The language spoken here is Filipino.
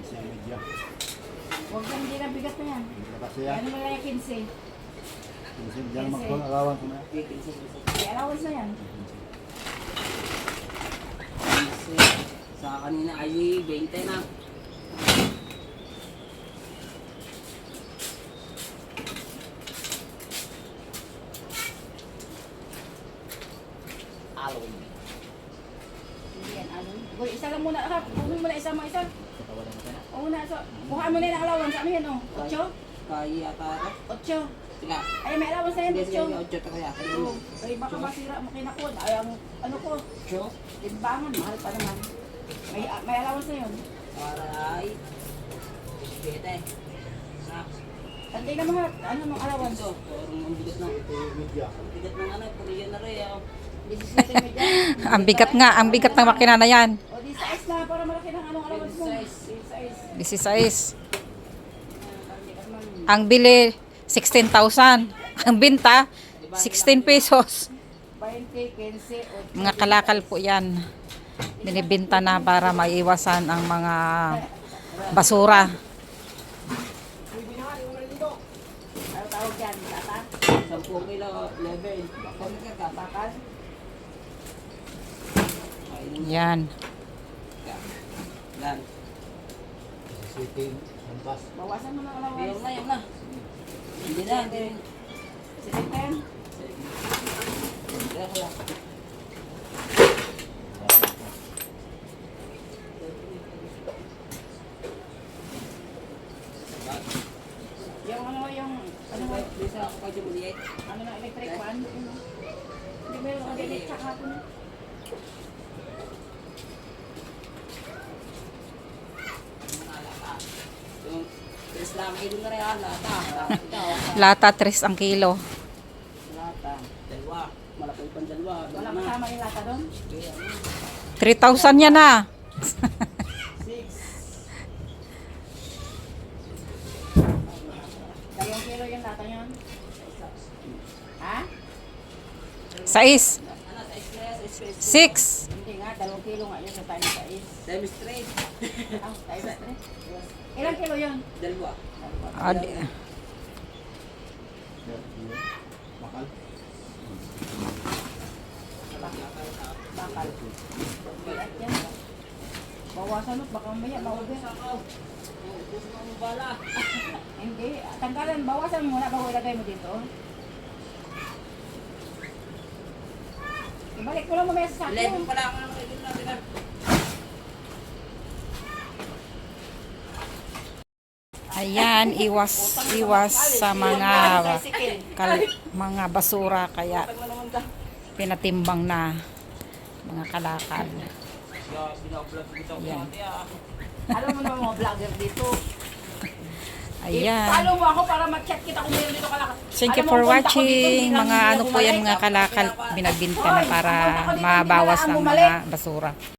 15 media. Huwag kang hindi na bigat na yan. Kasi yan. Ano mo lang yung 15? 15 diyan mag-arawan ko na. May allowance na yan. Sa kanina ay 20 na. Alon. Hindi yan, alon. Uy, isa lang muna. Kunin mo na isa mga isa. Patawaran ko na. Oo na. So, bukaan mo na yung allowance. Ano yan, oh? 8? Kaya ata. 8. Sila. Ay, may allowance na yan, Hindi 8. siya 8 pa kaya. Oo. Ay, baka masira mo kinakon. Ay, ang ano ko. 8. Timbangan, mahal pa naman. May allowance na yun. Para ay 7. Na. Tantay na mga, ano nung allowance? Ito, parang ang bigat ng Media. bigat ng ano, Korean na rin. 17 media. Ang bigat nga, ang bigat ng makina na yan. O, di size na para malaki ng anong allowance mo. Di size. 16. Ang bili, 16,000. Ang binta, 16 pesos. 20, 15, 8. Mga kalakal po yan. Binibinta na para maiwasan ang mga basura. Ano tawag dyan? Tata? 10 kilo, 11. Kami ka Bakal? Yan. Yan. Sitting. Lampas. Bawasan mo ng allowance. Ayun na, yun na. Hindi na, hindi rin. 17? Kaya kaya. Yung ano, ano Bisa ako pa dyan maliit. ano na electric fan? Hindi mo yung electric tsaka hapon. Yung tres lang kilo na rin lata. Ikaw. Lata 3 ang kilo. Lata. Dalawa. Malaki pang dalawa. Wala kasama yung lata doon? 3,000 yan na. 2 kilo yung lata yun? Ha? 6. Ano, sa 6. Hindi nga, 2 kilo nga yun sa tayo sa is. times 3. Ah, tayo sa 3. Ilang kilo yun? Dalawa. Bakal. Bakal. Bigat yan. Bawasan mo, baka mamaya maubos. Ubus mo ang bala. Hindi, tanggalan, bawasan mo muna bago ilagay mo dito. Ibalik ko lang mamaya sa sakyo. 11 pa lang ang kilo natin na. Ayan, iwas sa mga mga basura kaya pinatimbang na mga kalakal. Yan. Alam mo naman mga vlogger dito. Ayan. Follow mo ako para mag-chat kita kung meron dito kalakal. Thank you Alam mo, for punta ko dito, watching. hindi lang Mga hindi ano ako po yan, bumalik. mga kalakal binabinta na Hoy, para ang punta ko dito, hindi mabawas kailangan ng bumalik. mga basura.